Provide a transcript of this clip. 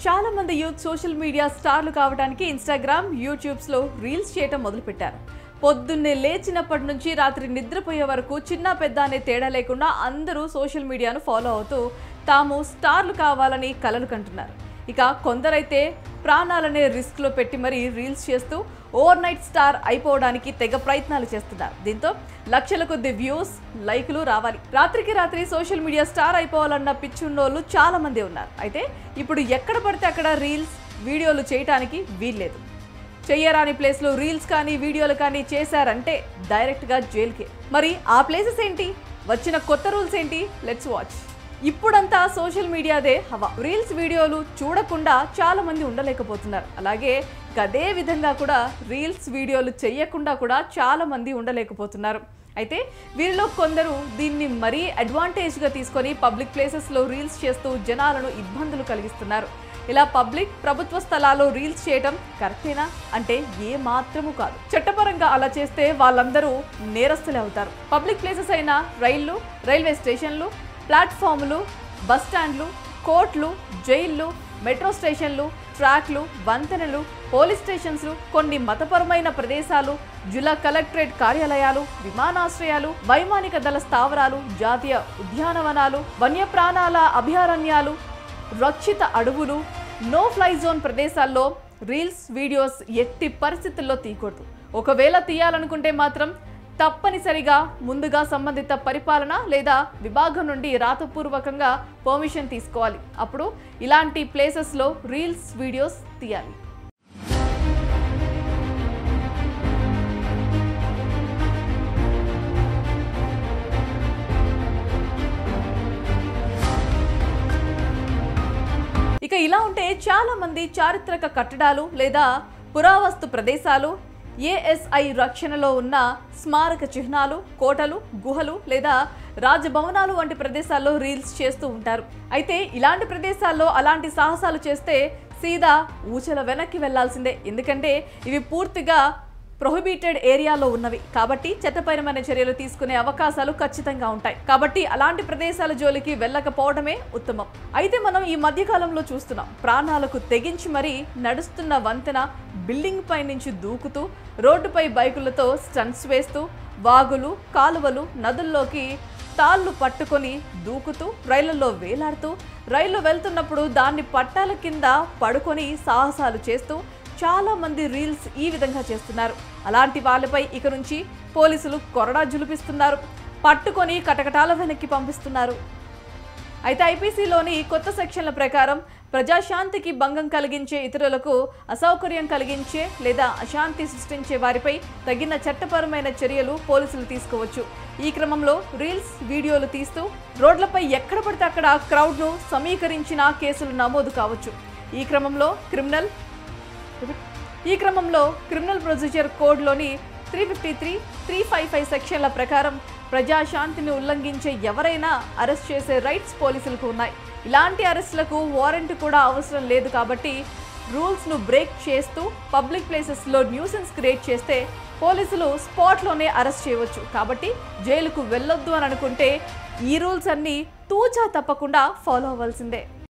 చాలా మంది youth social media స్టార్లు కావడానికి ఇన్‌స్టాగ్రామ్, యూట్యూబ్స్‌లో రీల్స్ చేయటం మొదలుపెట్టారు. పొద్దున్నే లేచినప్పటి నుంచి రాత్రి నిద్రపోయే వరకు చిన్న పెద్ద అనే తేడా లేకుండా అందరూ సోషల్ మీడియాను ఫాలో అవుతూ తాము స్టార్లు కావాలని కలలు కంటున్నారు. ఇక కొందరైతే ప్రాణాలనే రిస్క్లో పెట్టి మరీ రీల్స్ చేస్తూ ఓవర్ నైట్ స్టార్ అయిపోవడానికి తెగ ప్రయత్నాలు చేస్తున్నారు. దీంతో లక్షల కొద్ది వ్యూస్, లైకులు రావాలి. రాత్రికి రాత్రి సోషల్ మీడియా స్టార్ అయిపోవాలన్న పిచ్చున్నోళ్ళు చాలా మంది ఉన్నారు. అయితే ఇప్పుడు ఎక్కడ పడితే అక్కడ రీల్స్, వీడియోలు చేయడానికి వీల్లేదు. చెయ్యరాని ప్లేస్లో రీల్స్ కానీ వీడియోలు కానీ చేశారంటే డైరెక్ట్గా జైలుకే. మరి ఆ ప్లేసెస్ ఏంటి? వచ్చిన కొత్త రూల్స్ ఏంటి? Let's watch. ఇప్పుడంతా సోషల్ మీడియాదే హవా. రీల్స్, వీడియోలు చూడకుండా చాలా మంది ఉండలేకపోతున్నారు. అలాగే అదే విధంగా కూడా రీల్స్, వీడియోలు చేయకుండా కూడా చాలా మంది ఉండలేకపోతున్నారు. అయితే వీరిలో కొందరు దీన్ని మరీ అడ్వాంటేజ్గా తీసుకొని పబ్లిక్ ప్లేసెస్లో రీల్స్ చేస్తూ జనాలను ఇబ్బందులు కలిగిస్తున్నారు. ఇలా పబ్లిక్, ప్రభుత్వ స్థలాల్లో రీల్స్ చేయడం కరెక్టేనా అంటే ఏ మాత్రము కాదు. చట్టపరంగా అలా చేస్తే వాళ్ళందరూ నేరస్తులే అవుతారు. పబ్లిక్ ప్లేసెస్ అయిన రైళ్లు, రైల్వే స్టేషన్లు, ప్లాట్ఫామ్లు, బస్ స్టాండ్లు, కోర్టులు, జైళ్లు, మెట్రో స్టేషన్లు, ట్రాక్లు, వంతెనలు, పోలీస్ స్టేషన్స్, కొన్ని మతపరమైన ప్రదేశాలు, జిల్లా కలెక్టరేట్ కార్యాలయాలు, విమానాశ్రయాలు, వైమానిక దళ స్థావరాలు, జాతీయ ఉద్యానవనాలు, వన్యప్రాణాల అభయారణ్యాలు, రక్షిత అడవులు, నో ఫ్లై జోన్ ప్రదేశాల్లో రీల్స్, వీడియోస్ ఎట్టి పరిస్థితుల్లో తీయకూడదు. ఒకవేళ తీయాలనుకుంటే మాత్రం తప్పనిసరిగా ముందుగా సంబంధిత పరిపాలన లేదా విభాగం నుండి రాతపూర్వకంగా పర్మిషన్ తీసుకోవాలి. అప్పుడు ఇలాంటి ప్లేసెస్లో రీల్స్, వీడియోస్ తీయాలి. ఇక ఇలా ఉంటే చాలా మంది చారిత్రక కట్టడాలు లేదా పురావస్తు ప్రదేశాలు, ఏఎస్ఐ రక్షణలో ఉన్న స్మారక చిహ్నాలు, కోటలు, గుహలు లేదా రాజభవనాలు వంటి ప్రదేశాల్లో రీల్స్ చేస్తూ ఉంటారు. అయితే ఇలాంటి ప్రదేశాల్లో అలాంటి సాహసాలు చేస్తే సీదా ఊచల వెనక్కి వెళ్లాల్సిందే. ఎందుకంటే ఇవి పూర్తిగా ప్రొహిబిటెడ్ ఏరియాలో ఉన్నవి కాబట్టి చట్టపరమైన చర్యలు తీసుకునే అవకాశాలు ఖచ్చితంగా ఉంటాయి. కాబట్టి అలాంటి ప్రదేశాల జోలికి వెళ్ళకపోవడమే ఉత్తమం. అయితే మనం ఈ మధ్యకాలంలో చూస్తున్నాం, ప్రాణాలకు తెగించి మరీ నడుస్తున్న వంతెన, బిల్డింగ్ పై నుంచి దూకుతూ, రోడ్డుపై బైకులతో స్టంట్స్ వేస్తూ, వాగులు, కాలువలు, నదుల్లోకి తాళ్లు పట్టుకొని దూకుతూ, రైళ్లలో వేలాడుతూ, రైళ్లు వెళ్తున్నప్పుడు దాన్ని పట్టాల కింద పడుకొని సాహసాలు చేస్తూ చాలా మంది రీల్స్ ఈ విధంగా చేస్తున్నారు. అలాంటి వాళ్ళపై ఇక నుంచి పోలీసులు కొరడా జులిపిస్తున్నారు, పట్టుకొని కటకటాల వెనక్కి పంపిస్తున్నారు. అయితే ఐపీసీలోని కొత్త సెక్షన్ల ప్రకారం ప్రజాశాంతికి భంగం కలిగించే, ఇతరులకు అసౌకర్యం కలిగించే లేదా అశాంతి సృష్టించే వారిపై తగిన చట్టపరమైన చర్యలు పోలీసులు తీసుకోవచ్చు. ఈ క్రమంలో రీల్స్, వీడియోలు తీస్తూ రోడ్లపై ఎక్కడ పడితే అక్కడ క్రౌడ్ను సమీకరించిన కేసులు నమోదు కావచ్చు. ఈ క్రమంలో క్రిమినల్ ప్రొసీజర్ కోడ్లోని 353, 355 సెక్షన్ల ప్రకారం ప్రజాశాంతిని ఉల్లంఘించే ఎవరైనా అరెస్ట్ చేసే రైట్స్ పోలీసులకు ఉన్నాయి. ఇలాంటి అరెస్టులకు వారెంట్ కూడా అవసరం లేదు. కాబట్టి రూల్స్ను బ్రేక్ చేస్తూ పబ్లిక్ ప్లేసెస్లో న్యూసెన్స్ క్రియేట్ చేస్తే పోలీసులు స్పాట్లోనే అరెస్ట్ చేయవచ్చు. కాబట్టి జైలుకు వెళ్ళొద్దు అని అనుకుంటే ఈ రూల్స్ అన్నీ తూచా తప్పకుండా ఫాలో అవ్వాల్సిందే.